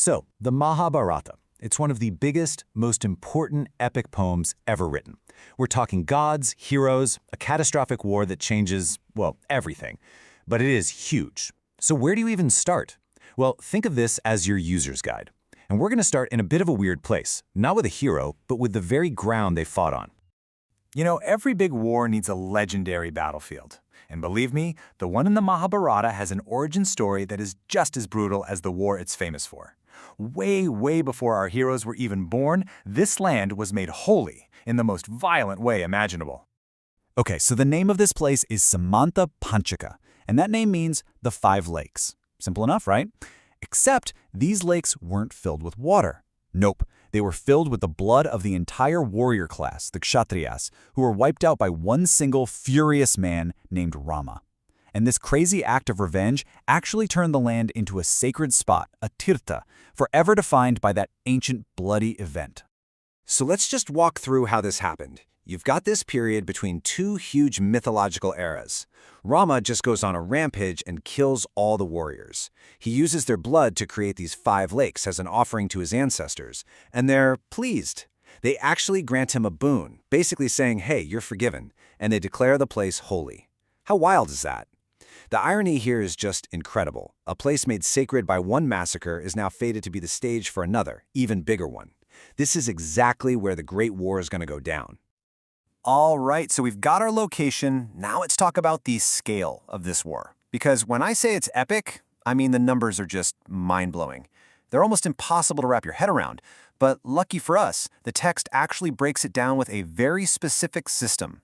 So, the Mahabharata. It's one of the biggest, most important epic poems ever written. We're talking gods, heroes, a catastrophic war that changes, well, everything. But it is huge. So where do you even start? Well, think of this as your user's guide. And we're going to start in a bit of a weird place, not with a hero, but with the very ground they fought on. You know, every big war needs a legendary battlefield. And believe me, the one in the Mahabharata has an origin story that is just as brutal as the war it's famous for. Way, way before our heroes were even born, this land was made holy in the most violent way imaginable. Okay, so the name of this place is Samanta-panchaka, and that name means the 5 lakes. Simple enough, right? Except these lakes weren't filled with water. Nope, they were filled with the blood of the entire warrior class, the kshatriyas, who were wiped out by one single furious man named Rama. And this crazy act of revenge actually turned the land into a sacred spot, a tirtha, forever defined by that ancient bloody event. So let's just walk through how this happened. You've got this period between 2 huge mythological eras. Rama just goes on a rampage and kills all the warriors. He uses their blood to create these 5 lakes as an offering to his ancestors, and they're pleased. They actually grant him a boon, basically saying, hey, you're forgiven, and they declare the place holy. How wild is that? The irony here is just incredible. A place made sacred by one massacre is now fated to be the stage for another, even bigger one. This is exactly where the Great War is going to go down. All right, so we've got our location. Now let's talk about the scale of this war. Because when I say it's epic, I mean the numbers are just mind-blowing. They're almost impossible to wrap your head around. But lucky for us, the text actually breaks it down with a very specific system.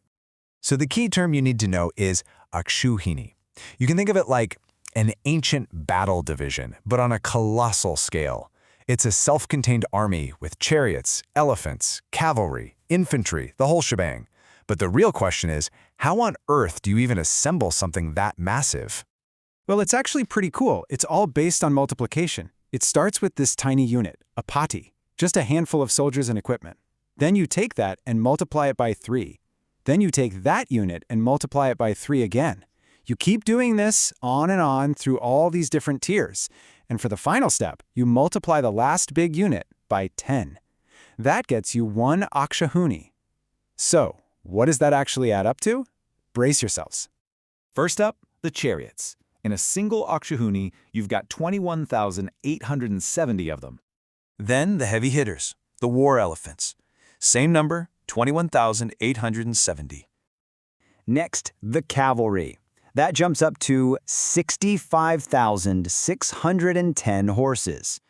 So the key term you need to know is akshuhini. You can think of it like an ancient battle division, but on a colossal scale. It's a self-contained army with chariots, elephants, cavalry, infantry, the whole shebang. But the real question is, how on earth do you even assemble something that massive? Well, it's actually pretty cool. It's all based on multiplication. It starts with this tiny unit, a pati, just a handful of soldiers and equipment. Then you take that and multiply it by 3. Then you take that unit and multiply it by 3 again. You keep doing this on and on through all these different tiers. And for the final step, you multiply the last big unit by 10. That gets you 1 akshahuni. So, what does that actually add up to? Brace yourselves. First up, the chariots. In a single akshahuni, you've got 21,870 of them. Then the heavy hitters, the war elephants. Same number, 21,870. Next, the cavalry. That jumps up to 65,610 horses.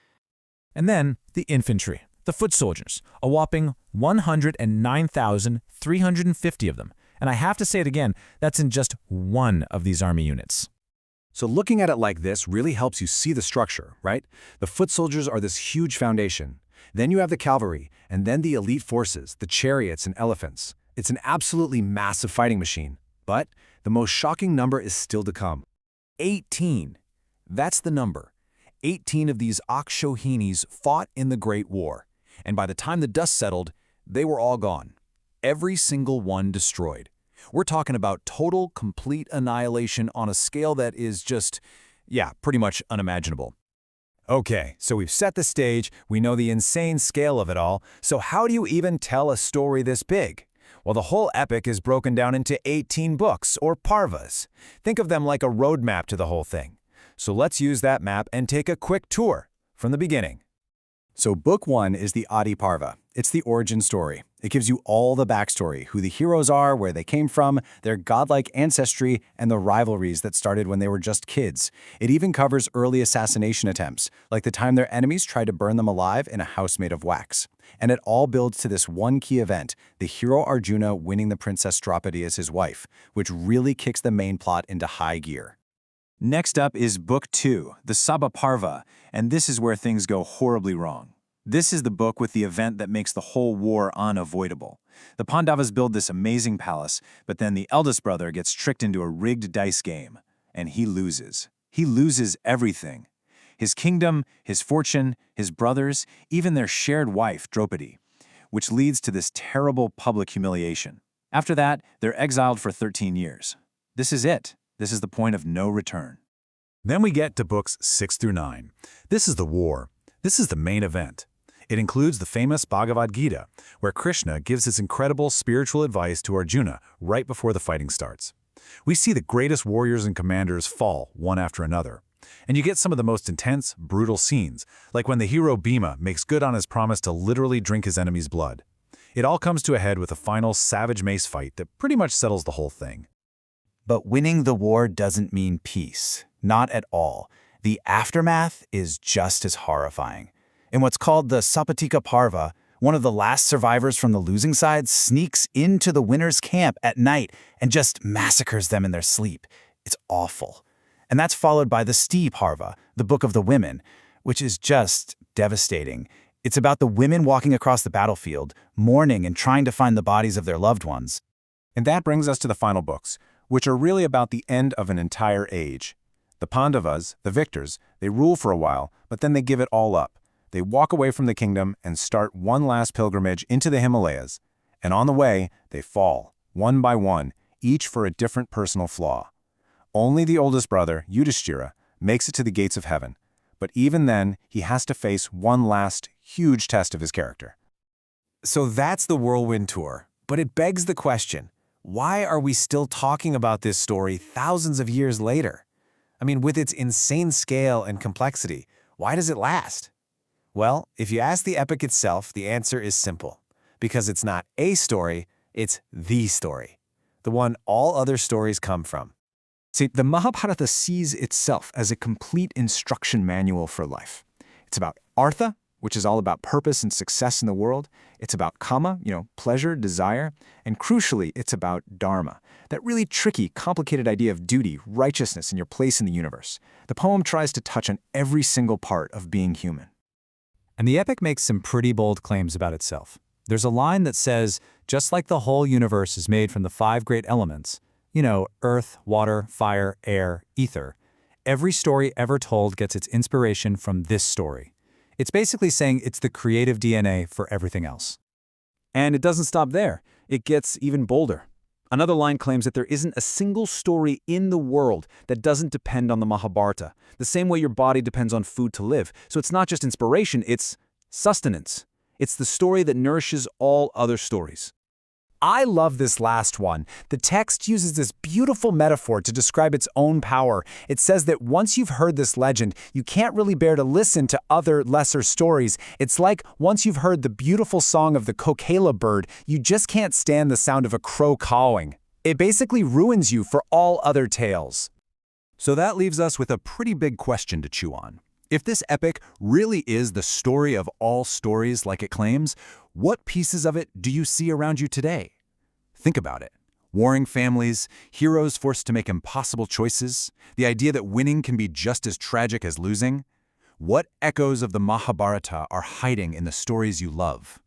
And then the infantry, the foot soldiers, a whopping 109,350 of them. And I have to say it again, that's in just one of these army units. So looking at it like this really helps you see the structure, right? The foot soldiers are this huge foundation. Then you have the cavalry, and then the elite forces, the chariots and elephants. It's an absolutely massive fighting machine. But the most shocking number is still to come. 18. That's the number. 18 of these akshohinis fought in the Great War. And by the time the dust settled, they were all gone. Every single one destroyed. We're talking about total, complete annihilation on a scale that is just, pretty much unimaginable. Okay, so we've set the stage, we know the insane scale of it all, so how do you even tell a story this big? Well, the whole epic is broken down into 18 books, or parvas. Think of them like a roadmap to the whole thing. So let's use that map and take a quick tour from the beginning. So Book 1 is the Adi Parva. It's the origin story. It gives you all the backstory, who the heroes are, where they came from, their godlike ancestry, and the rivalries that started when they were just kids. It even covers early assassination attempts, like the time their enemies tried to burn them alive in a house made of wax. And it all builds to this one key event, the hero Arjuna winning the Princess Draupadi as his wife, which really kicks the main plot into high gear. Next up is Book 2, the Sabha Parva, and this is where things go horribly wrong. This is the book with the event that makes the whole war unavoidable. The Pandavas build this amazing palace, but then the eldest brother gets tricked into a rigged dice game, and he loses. He loses everything. His kingdom, his fortune, his brothers, even their shared wife, Draupadi, which leads to this terrible public humiliation. After that, they're exiled for 13 years. This is it. This is the point of no return. Then we get to books 6 through 9. This is the war. This is the main event. It includes the famous Bhagavad-Gita, where Krishna gives his incredible spiritual advice to Arjuna right before the fighting starts. We see the greatest warriors and commanders fall one after another. And you get some of the most intense, brutal scenes, like when the hero Bhima makes good on his promise to literally drink his enemy's blood. It all comes to a head with a final savage mace fight that pretty much settles the whole thing. But winning the war doesn't mean peace. Not at all. The aftermath is just as horrifying. In what's called the Sapatika Parva, one of the last survivors from the losing side sneaks into the winner's camp at night and just massacres them in their sleep. It's awful. And that's followed by the Sti Parva, the Book of the Women, which is just devastating. It's about the women walking across the battlefield, mourning and trying to find the bodies of their loved ones. And that brings us to the final books, which are really about the end of an entire age. The Pandavas, the victors, they rule for a while, but then they give it all up. They walk away from the kingdom and start one last pilgrimage into the Himalayas. And on the way, they fall, one by one, each for a different personal flaw. Only the oldest brother, Yudhishthira, makes it to the gates of heaven. But even then, he has to face one last, huge test of his character. So that's the Whirlwind Tour. But it begs the question, why are we still talking about this story thousands of years later? I mean, with its insane scale and complexity, why does it last? Well, if you ask the epic itself, the answer is simple. Because it's not a story, it's the story. The one all other stories come from. See, the Mahabharata sees itself as a complete instruction manual for life. It's about artha, which is all about purpose and success in the world. It's about kama, pleasure, desire. And crucially, it's about dharma, that really tricky, complicated idea of duty, righteousness, and your place in the universe. The poem tries to touch on every single part of being human. And the epic makes some pretty bold claims about itself. There's a line that says, just like the whole universe is made from the 5 great elements, earth, water, fire, air, ether, every story ever told gets its inspiration from this story. It's basically saying it's the creative DNA for everything else. And it doesn't stop there. It gets even bolder. Another line claims that there isn't a single story in the world that doesn't depend on the Mahabharata, the same way your body depends on food to live. So it's not just inspiration, it's sustenance. It's the story that nourishes all other stories. I love this last one. The text uses this beautiful metaphor to describe its own power. It says that once you've heard this legend, you can't really bear to listen to other lesser stories. It's like once you've heard the beautiful song of the kokela bird, you just can't stand the sound of a crow cawing. It basically ruins you for all other tales. So that leaves us with a pretty big question to chew on. If this epic really is the story of all stories like it claims, what pieces of it do you see around you today? Think about it. Warring families, heroes forced to make impossible choices, the idea that winning can be just as tragic as losing. What echoes of the Mahabharata are hiding in the stories you love?